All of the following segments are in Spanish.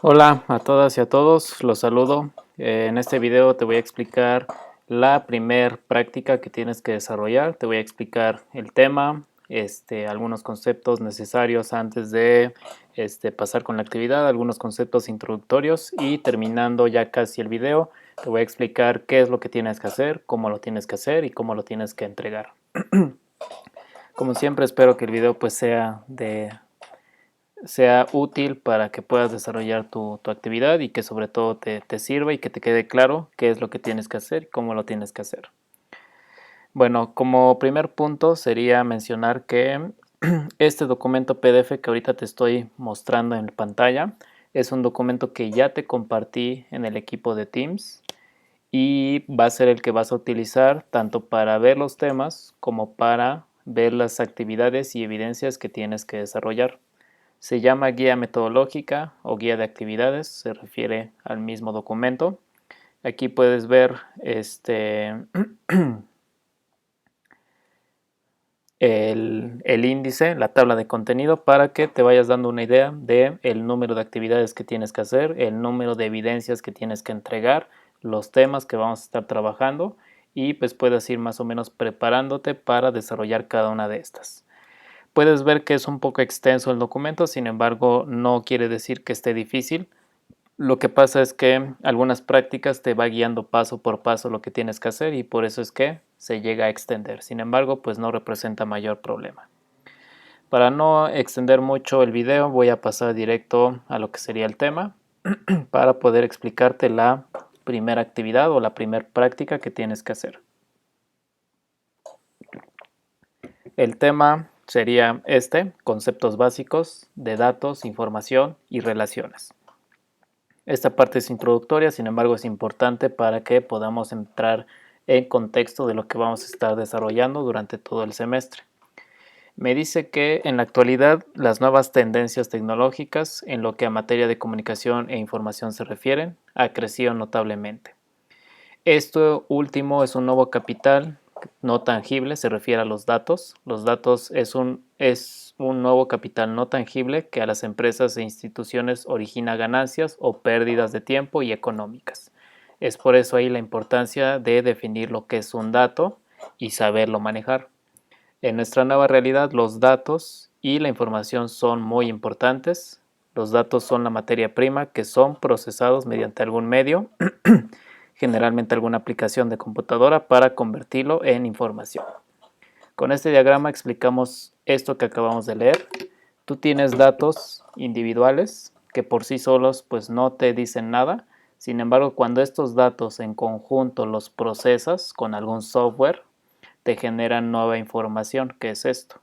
Hola a todas y a todos, los saludo. En este video te voy a explicar la primer práctica que tienes que desarrollar. Te voy a explicar el tema, algunos conceptos necesarios antes de pasar con la actividad, algunos conceptos introductorios y terminando ya casi el video, te voy a explicar qué es lo que tienes que hacer, cómo lo tienes que hacer y cómo lo tienes que entregar. Como siempre, espero que el video pues sea útil para que puedas desarrollar tu actividad y que sobre todo te sirva y que te quede claro qué es lo que tienes que hacer y cómo lo tienes que hacer. Bueno, como primer punto sería mencionar que este documento PDF que ahorita te estoy mostrando en pantalla es un documento que ya te compartí en el equipo de Teams y va a ser el que vas a utilizar tanto para ver los temas como para ver las actividades y evidencias que tienes que desarrollar. Se llama guía metodológica o guía de actividades, se refiere al mismo documento. Aquí puedes ver el índice, la tabla de contenido, para que te vayas dando una idea de el número de actividades que tienes que hacer, el número de evidencias que tienes que entregar, los temas que vamos a estar trabajando y pues puedas ir más o menos preparándote para desarrollar cada una de estas. Puedes ver que es un poco extenso el documento, sin embargo, no quiere decir que esté difícil. Lo que pasa es que algunas prácticas te va guiando paso por paso lo que tienes que hacer y por eso es que se llega a extender. Sin embargo, pues no representa mayor problema. Para no extender mucho el video, voy a pasar directo a lo que sería el tema para poder explicarte la primera actividad o la primera práctica que tienes que hacer. El tema sería conceptos básicos de datos, información y relaciones. Esta parte es introductoria, sin embargo es importante para que podamos entrar en contexto de lo que vamos a estar desarrollando durante todo el semestre. Me dice que en la actualidad las nuevas tendencias tecnológicas en lo que a materia de comunicación e información se refieren ha crecido notablemente. Esto último es un nuevo capital no tangible, se refiere a los datos. Los datos es un nuevo capital no tangible que a las empresas e instituciones origina ganancias o pérdidas de tiempo y económicas. Es por eso ahí la importancia de definir lo que es un dato y saberlo manejar. En nuestra nueva realidad, los datos y la información son muy importantes. Los datos son la materia prima que son procesados mediante algún medio generalmente alguna aplicación de computadora para convertirlo en información. Con este diagrama explicamos esto que acabamos de leer. Tú tienes datos individuales que por sí solos pues no te dicen nada. Sin embargo, cuando estos datos en conjunto los procesas con algún software, te generan nueva información, que es esto.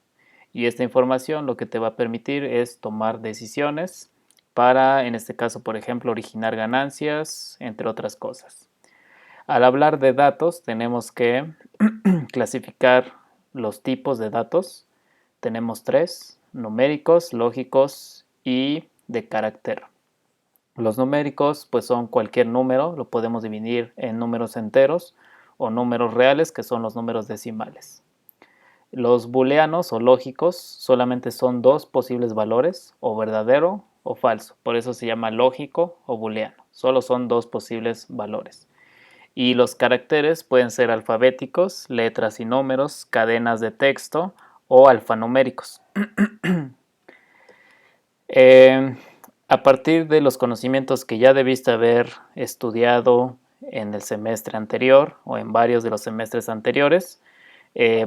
Y esta información lo que te va a permitir es tomar decisiones para, en este caso, por ejemplo, originar ganancias, entre otras cosas. Al hablar de datos, tenemos que clasificar los tipos de datos. Tenemos tres: numéricos, lógicos y de carácter. Los numéricos pues son cualquier número, lo podemos dividir en números enteros o números reales, que son los números decimales. Los booleanos o lógicos solamente son dos posibles valores, o verdadero o falso. Por eso se llama lógico o booleano. Solo son dos posibles valores. Y los caracteres pueden ser alfabéticos, letras y números, cadenas de texto o alfanuméricos. A partir de los conocimientos que ya debiste haber estudiado en el semestre anterior o en varios de los semestres anteriores,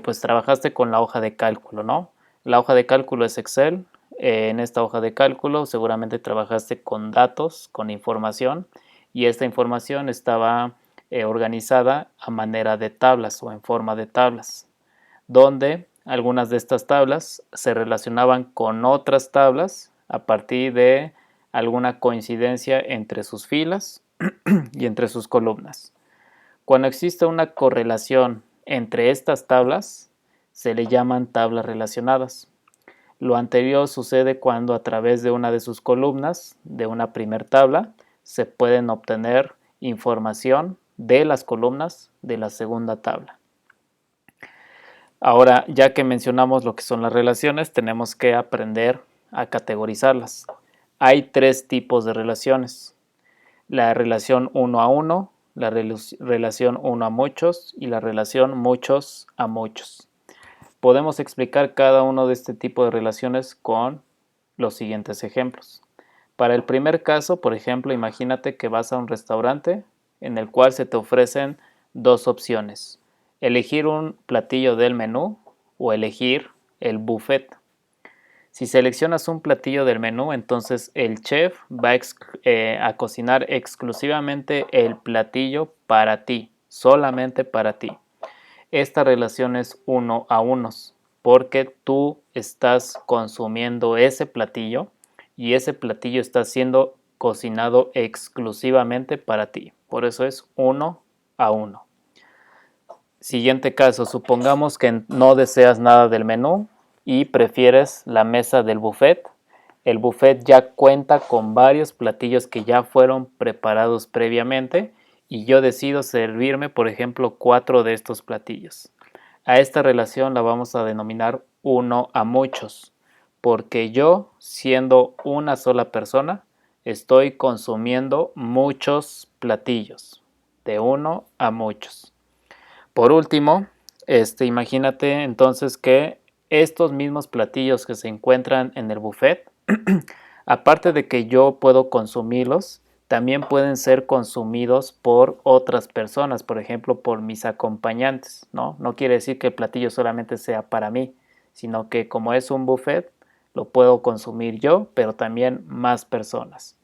pues trabajaste con la hoja de cálculo, ¿no? La hoja de cálculo es Excel. En esta hoja de cálculo seguramente trabajaste con datos, con información, y esta información estaba organizada a manera de tablas o en forma de tablas, donde algunas de estas tablas se relacionaban con otras tablas a partir de alguna coincidencia entre sus filas y entre sus columnas. Cuando existe una correlación entre estas tablas, se le llaman tablas relacionadas. Lo anterior sucede cuando a través de una de sus columnas de una primer tabla se pueden obtener información de las columnas de la segunda tabla. Ahora, ya que mencionamos lo que son las relaciones, tenemos que aprender a categorizarlas. hay tres tipos de relaciones: la relación uno a uno, la relación uno a muchos y la relación muchos a muchos. Podemos explicar cada uno de este tipo de relaciones con los siguientes ejemplos. Para el primer caso, por ejemplo, imagínate que vas a un restaurante en el cual se te ofrecen dos opciones: elegir un platillo del menú o elegir el buffet. Si seleccionas un platillo del menú, entonces el chef va a cocinar exclusivamente el platillo para ti, solamente para ti. Esta relación es uno a unos, porque tú estás consumiendo ese platillo y ese platillo está siendo cocinado exclusivamente para ti. Por eso es uno a uno. Siguiente caso, supongamos que no deseas nada del menú y prefieres la mesa del buffet. El buffet ya cuenta con varios platillos que ya fueron preparados previamente y yo decido servirme, por ejemplo, 4 de estos platillos. A esta relación la vamos a denominar uno a muchos, porque yo, siendo una sola persona, estoy consumiendo muchos platillos, de uno a muchos. Por último, imagínate entonces que estos mismos platillos que se encuentran en el buffet, aparte de que yo puedo consumirlos, también pueden ser consumidos por otras personas, por ejemplo, por mis acompañantes, ¿no? No quiere decir que el platillo solamente sea para mí, sino que como es un buffet, lo puedo consumir yo, pero también más personas.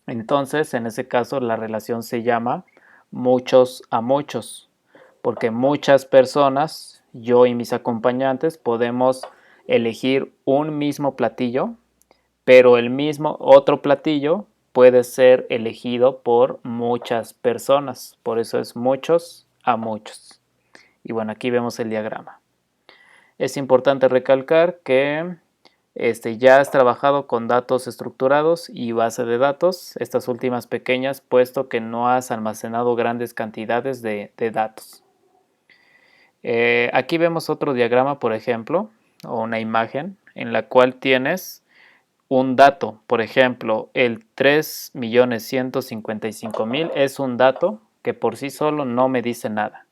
Entonces, en ese caso, la relación se llama muchos a muchos, porque muchas personas, yo y mis acompañantes, podemos elegir un mismo platillo, pero el mismo otro platillo puede ser elegido por muchas personas. Por eso es muchos a muchos. Y bueno, aquí vemos el diagrama. Es importante recalcar que ya has trabajado con datos estructurados y base de datos, estas últimas pequeñas, puesto que no has almacenado grandes cantidades de datos. Aquí vemos otro diagrama, por ejemplo, o una imagen en la cual tienes un dato. Por ejemplo, el 3.155.000 es un dato que por sí solo no me dice nada.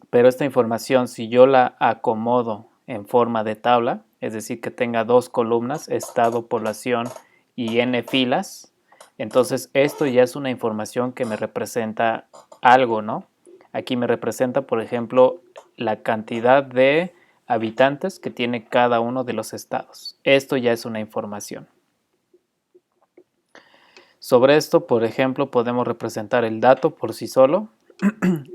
Pero esta información, si yo la acomodo en forma de tabla, es decir, que tenga dos columnas, estado, población y n filas, entonces esto ya es una información que me representa algo, ¿no? Aquí me representa, por ejemplo, la cantidad de habitantes que tiene cada uno de los estados. Esto ya es una información. Sobre esto, por ejemplo, podemos representar el dato por sí solo,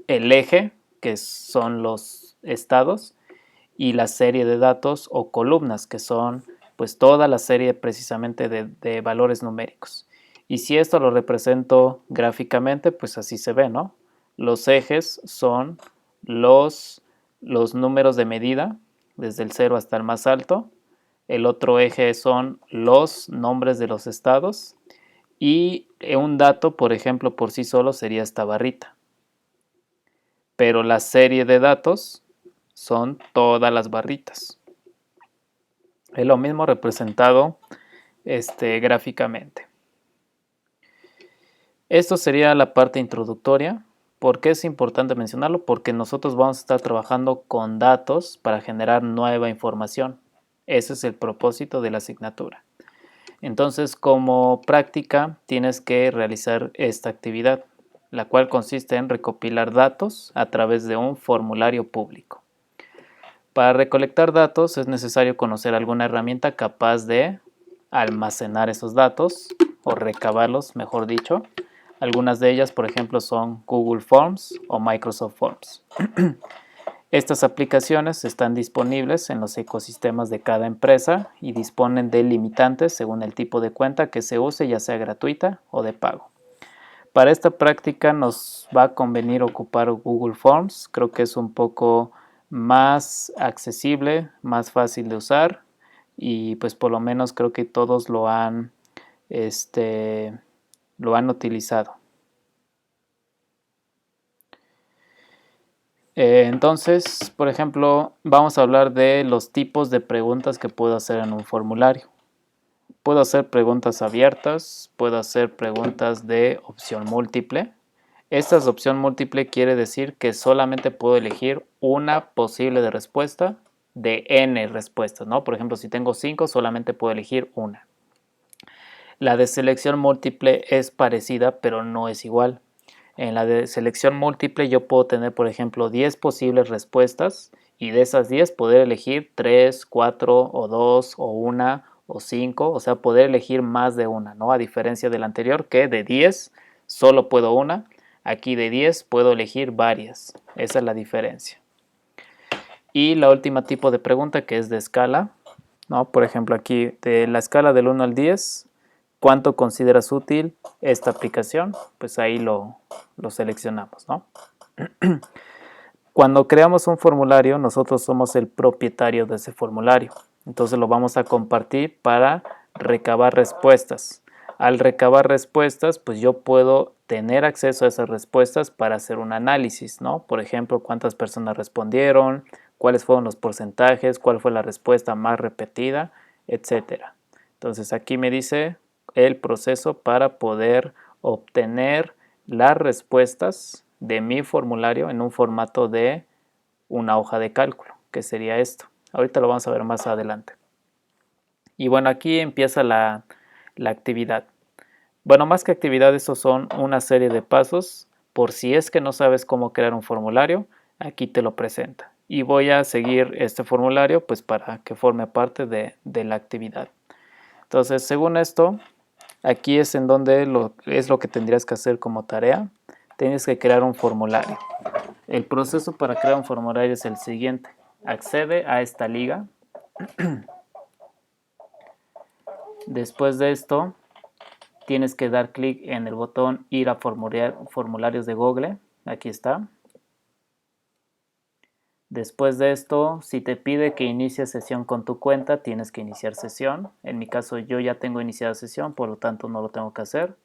el eje, que son los estados, y la serie de datos o columnas, que son pues toda la serie precisamente de valores numéricos. Y si esto lo represento gráficamente, pues así se ve, ¿no? Los ejes son los números de medida, desde el 0 hasta el más alto. El otro eje son los nombres de los estados. Y un dato, por ejemplo, por sí solo sería esta barrita. Pero la serie de datos son todas las barritas. Es lo mismo representado gráficamente. Esto sería la parte introductoria. ¿Por qué es importante mencionarlo? Porque nosotros vamos a estar trabajando con datos para generar nueva información. Ese es el propósito de la asignatura. Entonces, como práctica, tienes que realizar esta actividad, la cual consiste en recopilar datos a través de un formulario público. Para recolectar datos es necesario conocer alguna herramienta capaz de almacenar esos datos o recabarlos, mejor dicho. Algunas de ellas, por ejemplo, son Google Forms o Microsoft Forms. Estas aplicaciones están disponibles en los ecosistemas de cada empresa y disponen de limitantes según el tipo de cuenta que se use, ya sea gratuita o de pago. Para esta práctica nos va a convenir ocupar Google Forms. Creo que es un poco más accesible, más fácil de usar y pues por lo menos creo que todos lo han utilizado. Entonces, por ejemplo, vamos a hablar de los tipos de preguntas que puedo hacer en un formulario. Puedo hacer preguntas abiertas, puedo hacer preguntas de opción múltiple. Estas de opción múltiple quiere decir que solamente puedo elegir una posible de respuesta de n respuestas, ¿no? Por ejemplo, si tengo 5, solamente puedo elegir una. La de selección múltiple es parecida, pero no es igual. En la de selección múltiple yo puedo tener, por ejemplo, 10 posibles respuestas y de esas 10 poder elegir 3, 4 o 2 o 1 o 5, o sea, poder elegir más de una, ¿no? A diferencia del anterior que de 10 solo puedo una, aquí de 10 puedo elegir varias. Esa es la diferencia. Y la última tipo de pregunta que es de escala, ¿no? Por ejemplo, aquí de la escala del 1 al 10, ¿cuánto consideras útil esta aplicación? Pues ahí lo seleccionamos, ¿no? Cuando creamos un formulario, nosotros somos el propietario de ese formulario. Entonces lo vamos a compartir para recabar respuestas. Al recabar respuestas, pues yo puedo tener acceso a esas respuestas para hacer un análisis, ¿no? Por ejemplo, cuántas personas respondieron, cuáles fueron los porcentajes, cuál fue la respuesta más repetida, etcétera. Entonces aquí me dice el proceso para poder obtener las respuestas de mi formulario en un formato de una hoja de cálculo, que sería esto. Ahorita lo vamos a ver más adelante. Y bueno, aquí empieza la actividad. Bueno, más que actividad, estos son una serie de pasos. Por si es que no sabes cómo crear un formulario, aquí te lo presenta. Y voy a seguir este formulario pues para que forme parte de la actividad. Entonces, según esto, aquí es en donde es lo que tendrías que hacer como tarea. Tienes que crear un formulario. El proceso para crear un formulario es el siguiente. Accede a esta liga. Después de esto, tienes que dar clic en el botón ir a formularios de Google. Aquí está. Después de esto, si te pide que inicies sesión con tu cuenta, tienes que iniciar sesión. En mi caso, yo ya tengo iniciada sesión, por lo tanto no lo tengo que hacer.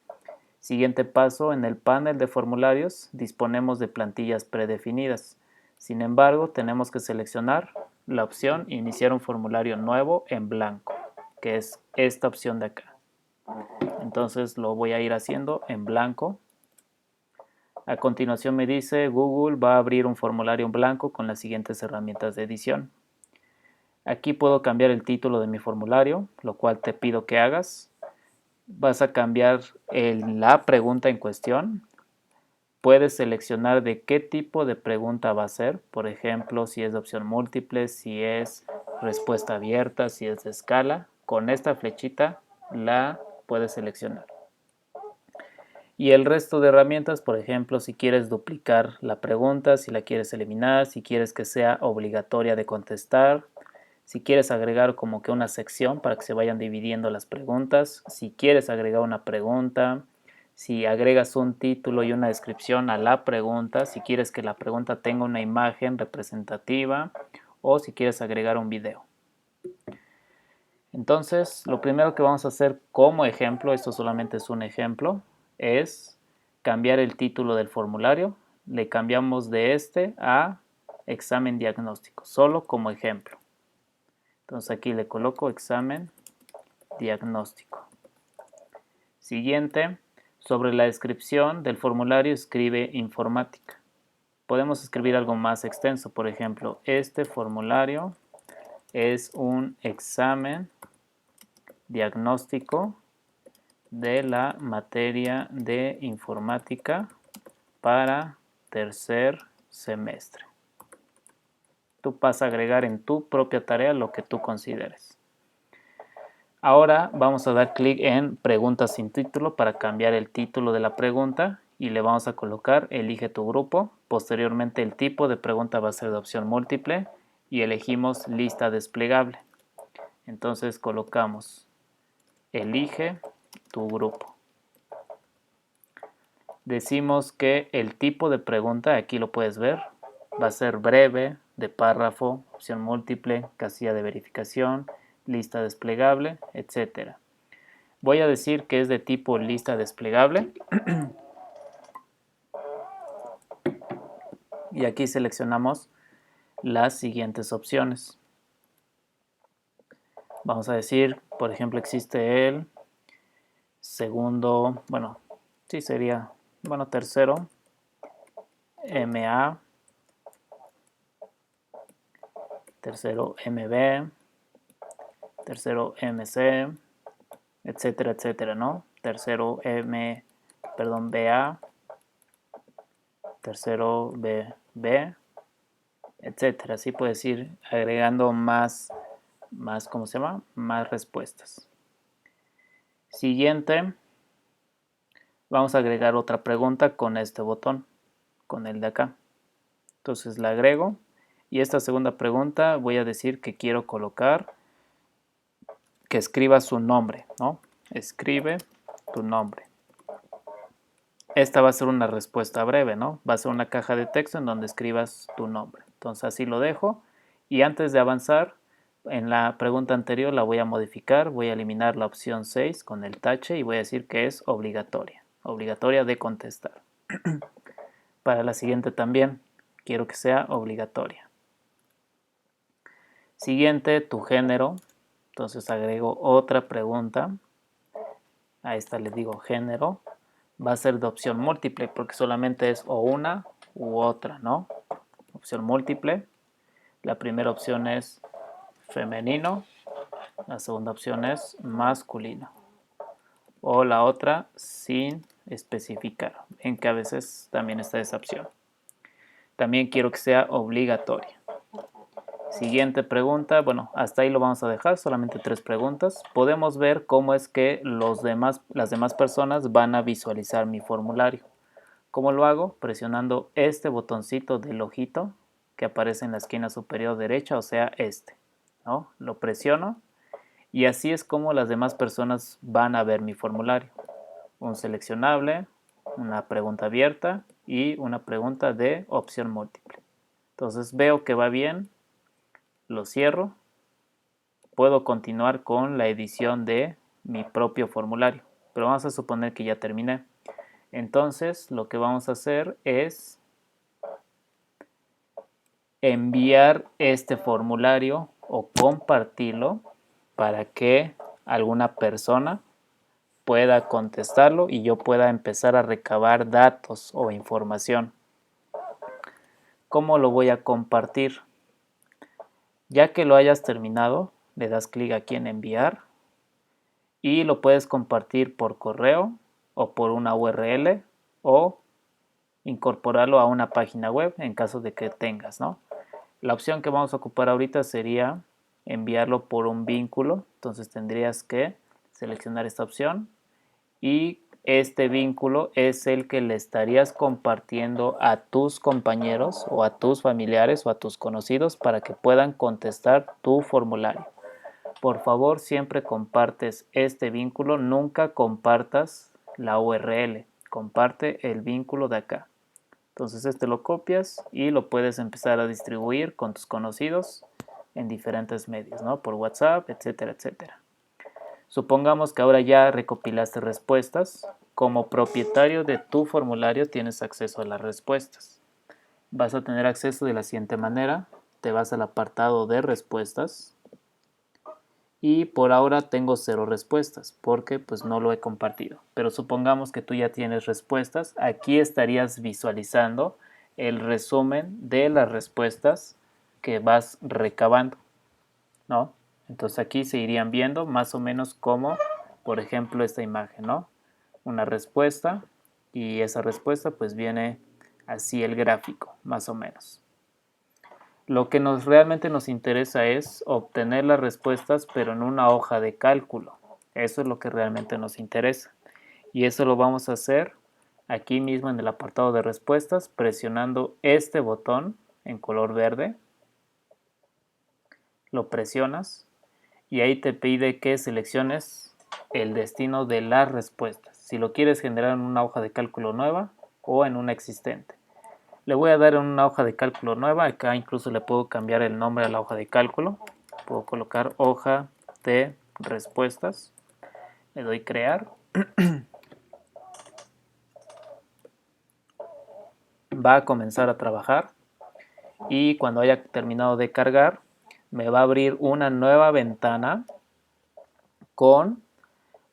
Siguiente paso, en el panel de formularios disponemos de plantillas predefinidas. Sin embargo, tenemos que seleccionar la opción iniciar un formulario nuevo en blanco, que es esta opción de acá. Entonces lo voy a ir haciendo en blanco. A continuación me dice Google va a abrir un formulario en blanco con las siguientes herramientas de edición. Aquí puedo cambiar el título de mi formulario, lo cual te pido que hagas. Vas a cambiar la pregunta en cuestión. Puedes seleccionar de qué tipo de pregunta va a ser, por ejemplo, si es de opción múltiple, si es respuesta abierta, si es de escala. Con esta flechita la puedes seleccionar. Y el resto de herramientas, por ejemplo, si quieres duplicar la pregunta, si la quieres eliminar, si quieres que sea obligatoria de contestar, si quieres agregar como que una sección para que se vayan dividiendo las preguntas, si quieres agregar una pregunta, si agregas un título y una descripción a la pregunta, si quieres que la pregunta tenga una imagen representativa o si quieres agregar un video. Entonces, lo primero que vamos a hacer como ejemplo, esto solamente es un ejemplo, es cambiar el título del formulario. Le cambiamos de este a examen diagnóstico, solo como ejemplo. Entonces aquí le coloco examen diagnóstico. Siguiente, sobre la descripción del formulario escribe informática. Podemos escribir algo más extenso, por ejemplo, este formulario es un examen diagnóstico de la materia de informática para tercer semestre. Tú vas a agregar en tu propia tarea lo que tú consideres. Ahora vamos a dar clic en preguntas sin título para cambiar el título de la pregunta y le vamos a colocar elige tu grupo. Posteriormente el tipo de pregunta va a ser de opción múltiple y elegimos lista desplegable. Entonces colocamos elige tu grupo. Decimos que el tipo de pregunta, aquí lo puedes ver, va a ser breve, de párrafo, opción múltiple, casilla de verificación, lista desplegable, etc. Voy a decir que es de tipo lista desplegable y aquí seleccionamos las siguientes opciones. Vamos a decir Por ejemplo, existe el segundo, bueno, sí sería, bueno, tercero, MA, tercero MB, tercero MC, etcétera, etcétera, ¿no? Tercero BA, tercero BB, etcétera. Así puedes ir agregando más, ¿cómo se llama? Más respuestas. Siguiente, vamos a agregar otra pregunta con este botón, con el de acá. Entonces la agrego y esta segunda pregunta voy a decir que quiero colocar que escriba su nombre, ¿no? Escribe tu nombre. Esta va a ser una respuesta breve, ¿no? Va a ser una caja de texto en donde escribas tu nombre. Entonces así lo dejo y antes de avanzar, en la pregunta anterior la voy a modificar, voy a eliminar la opción 6 con el tache y voy a decir que es obligatoria de contestar. Para la siguiente también quiero que sea obligatoria. Siguiente, tu género. Entonces agrego otra pregunta. A esta le digo género. Va a ser de opción múltiple porque solamente es o una u otra, ¿no? Opción múltiple. La primera opción es femenino. La segunda opción es masculino. O la otra sin especificar, en que a veces también está esa opción. También quiero que sea obligatoria. Siguiente pregunta, bueno, hasta ahí lo vamos a dejar, solamente 3 preguntas. Podemos ver cómo es que las demás personas van a visualizar mi formulario. ¿Cómo lo hago? Presionando este botoncito del ojito que aparece en la esquina superior derecha, o sea, este, ¿no? Lo presiono y así es como las demás personas van a ver mi formulario. Un seleccionable, una pregunta abierta y una pregunta de opción múltiple. Entonces veo que va bien, lo cierro, puedo continuar con la edición de mi propio formulario, pero vamos a suponer que ya terminé. Entonces lo que vamos a hacer es enviar este formulario o compartirlo para que alguna persona pueda contestarlo y yo pueda empezar a recabar datos o información. ¿Cómo lo voy a compartir? Ya que lo hayas terminado, le das clic aquí en enviar y lo puedes compartir por correo o por una URL o incorporarlo a una página web en caso de que tengas, ¿no? La opción que vamos a ocupar ahorita sería enviarlo por un vínculo, entonces tendrías que seleccionar esta opción y este vínculo es el que le estarías compartiendo a tus compañeros o a tus familiares o a tus conocidos para que puedan contestar tu formulario. Por favor, siempre compartes este vínculo, nunca compartas la URL, comparte el vínculo de acá. Entonces este lo copias y lo puedes empezar a distribuir con tus conocidos en diferentes medios, ¿no? Por WhatsApp, etcétera, etcétera. Supongamos que ahora ya recopilaste respuestas. Como propietario de tu formulario tienes acceso a las respuestas. Vas a tener acceso de la siguiente manera. Te vas al apartado de respuestas. Y por ahora tengo 0 respuestas porque pues no lo he compartido. Pero supongamos que tú ya tienes respuestas. Aquí estarías visualizando el resumen de las respuestas que vas recabando, ¿no? Entonces aquí se irían viendo más o menos como, por ejemplo, esta imagen, ¿no? Una respuesta y esa respuesta pues viene así el gráfico, más o menos. Lo que realmente nos interesa es obtener las respuestas, pero en una hoja de cálculo. Eso es lo que realmente nos interesa. Y eso lo vamos a hacer aquí mismo en el apartado de respuestas, presionando este botón en color verde. Lo presionas y ahí te pide que selecciones el destino de las respuestas. Si lo quieres generar en una hoja de cálculo nueva o en una existente. Le voy a dar en una hoja de cálculo nueva. Acá incluso le puedo cambiar el nombre a la hoja de cálculo. Puedo colocar hoja de respuestas. Le doy crear. Va a comenzar a trabajar. Y cuando haya terminado de cargar, me va a abrir una nueva ventana con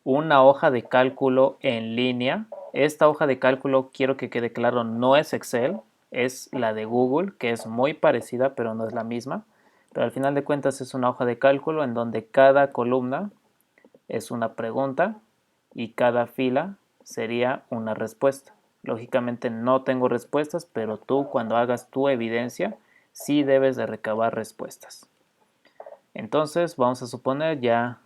una hoja de cálculo en línea. Esta hoja de cálculo, quiero que quede claro, no es Excel, es la de Google, que es muy parecida, pero no es la misma. Pero al final de cuentas es una hoja de cálculo en donde cada columna es una pregunta y cada fila sería una respuesta. Lógicamente no tengo respuestas, pero tú cuando hagas tu evidencia sí debes de recabar respuestas. Entonces vamos a suponer ya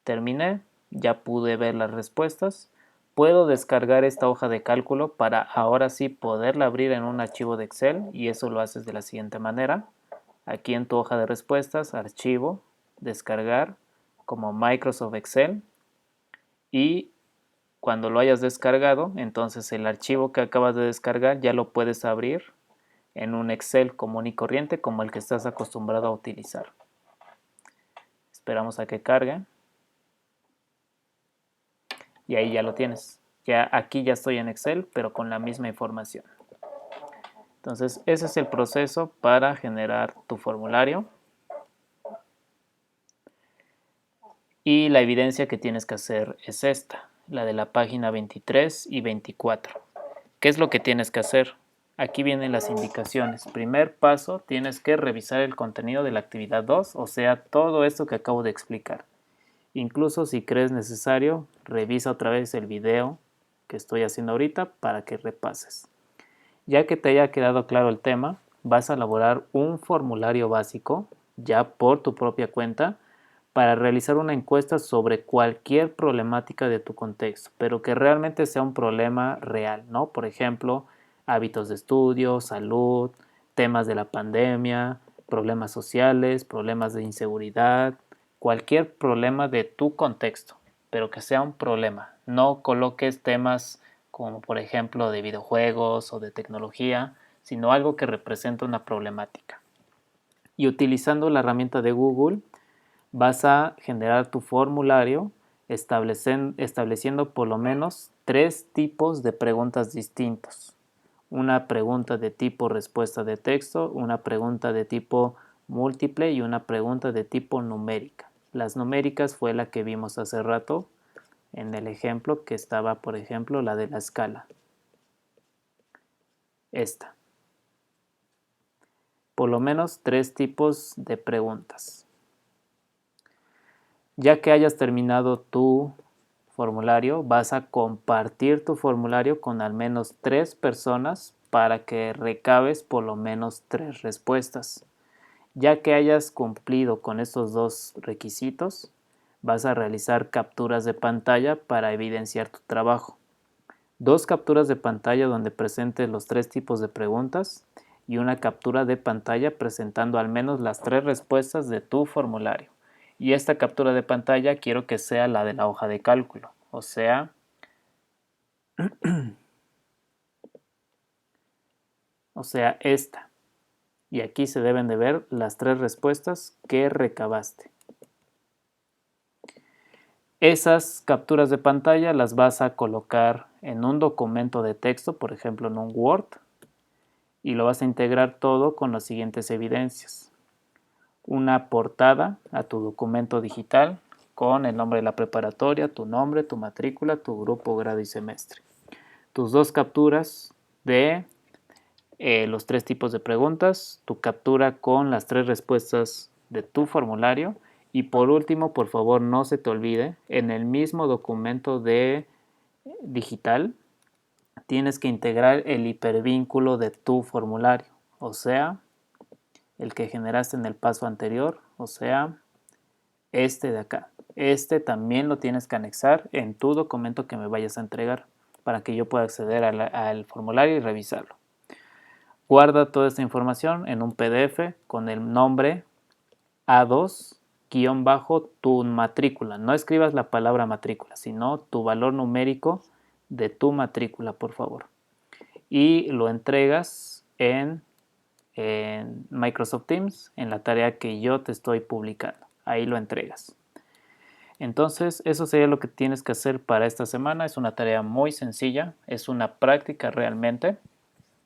terminé, ya pude ver las respuestas. Puedo descargar esta hoja de cálculo para ahora sí poderla abrir en un archivo de Excel y eso lo haces de la siguiente manera. Aquí en tu hoja de respuestas, archivo, descargar como Microsoft Excel y cuando lo hayas descargado, entonces el archivo que acabas de descargar ya lo puedes abrir en un Excel común y corriente como el que estás acostumbrado a utilizar. Esperamos a que cargue. Y ahí ya lo tienes. Ya aquí ya estoy en Excel, pero con la misma información. Entonces, ese es el proceso para generar tu formulario. Y la evidencia que tienes que hacer es esta, la de la página 23 y 24. ¿Qué es lo que tienes que hacer? Aquí vienen las indicaciones. Primer paso, tienes que revisar el contenido de la actividad 2, o sea, todo esto que acabo de explicar. Incluso si crees necesario, revisa otra vez el video que estoy haciendo ahorita para que repases. Ya que te haya quedado claro el tema, vas a elaborar un formulario básico, ya por tu propia cuenta, para realizar una encuesta sobre cualquier problemática de tu contexto, pero que realmente sea un problema real, ¿no? Por ejemplo, hábitos de estudio, salud, temas de la pandemia, problemas sociales, problemas de inseguridad, cualquier problema de tu contexto, pero que sea un problema. No coloques temas como por ejemplo de videojuegos o de tecnología, sino algo que representa una problemática. Y utilizando la herramienta de Google, vas a generar tu formulario estableciendo por lo menos 3 tipos de preguntas distintos. Una pregunta de tipo respuesta de texto, una pregunta de tipo múltiple y una pregunta de tipo numérica. Las numéricas fue la que vimos hace rato en el ejemplo que estaba, por ejemplo, la de la escala. Esta. Por lo menos 3 tipos de preguntas. Ya que hayas terminado tu formulario, vas a compartir tu formulario con al menos 3 personas para que recabes por lo menos 3 respuestas. Ya que hayas cumplido con estos 2 requisitos, vas a realizar capturas de pantalla para evidenciar tu trabajo. 2 capturas de pantalla donde presentes los 3 tipos de preguntas y una captura de pantalla presentando al menos las 3 respuestas de tu formulario. Y esta captura de pantalla quiero que sea la de la hoja de cálculo, o sea, esta. Y aquí se deben de ver las 3 respuestas que recabaste. Esas capturas de pantalla las vas a colocar en un documento de texto, por ejemplo en un Word, y lo vas a integrar todo con las siguientes evidencias. Una portada a tu documento digital con el nombre de la preparatoria, tu nombre, tu matrícula, tu grupo, grado y semestre. Tus 2 capturas de los 3 tipos de preguntas, tu captura con las 3 respuestas de tu formulario y por último, por favor, no se te olvide, en el mismo documento de digital tienes que integrar el hipervínculo de tu formulario, o sea, el que generaste en el paso anterior, o sea, este de acá. Este también lo tienes que anexar en tu documento que me vayas a entregar para que yo pueda acceder al formulario y revisarlo. Guarda toda esta información en un PDF con el nombre A2-tu matrícula. No escribas la palabra matrícula, sino tu valor numérico de tu matrícula, por favor. Y lo entregas en Microsoft Teams, en la tarea que yo te estoy publicando. Ahí lo entregas. Entonces, eso sería lo que tienes que hacer para esta semana. Es una tarea muy sencilla, es una práctica realmente.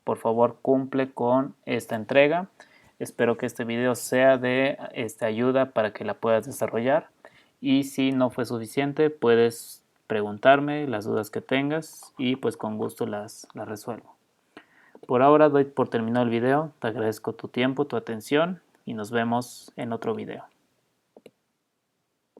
Por favor, cumple con esta entrega. Espero que este video sea de ayuda para que la puedas desarrollar. y si no fue suficiente puedes preguntarme las dudas que tengas y pues con gusto las resuelvo. Por ahora doy por terminado el video, te agradezco tu tiempo, tu atención y nos vemos en otro video.